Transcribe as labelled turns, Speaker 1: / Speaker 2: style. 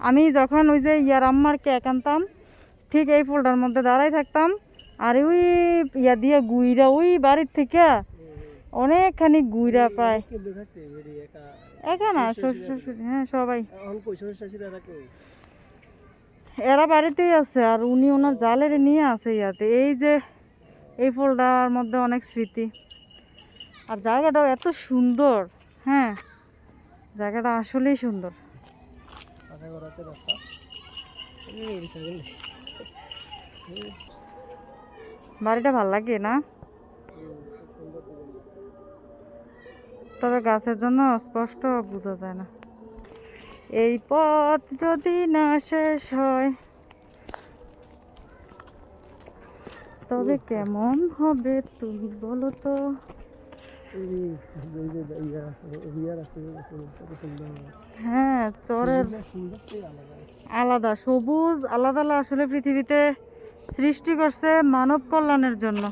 Speaker 1: আমি যখন ওই যে ইয়ার আম্মার কেক আনতাম ঠিক এই ফুলটার মধ্যে দাঁড়াই থাকতাম, আর ওই ইয়া দিয়ে গুইরা ওই বাড়ির থেকে অনেকখানি গুইরা প্রায় একা না শ্বশুর শাশুড়ি, হ্যাঁ সবাই এরা বাড়িতেই আছে, আর উনি ওনার জালের নিয়ে আছে ইয়াতে। এই যে এই ফুলটার মধ্যে অনেক স্মৃতি, আর জায়গাটাও এত সুন্দর। হ্যাঁ জায়গাটা আসলেই সুন্দর। বাড়িটা ভাল লাগে না, তবে গাছের জন্য স্পষ্ট বোঝা যায় না। এই পথ যদি না শেষ হয় তবে কেমন হবে তুমি বলো তো। হ্যাঁ চরের আলাদা সবুজ আলাদা, আসলে পৃথিবীতে সৃষ্টি করছে মানব কল্যাণের জন্য।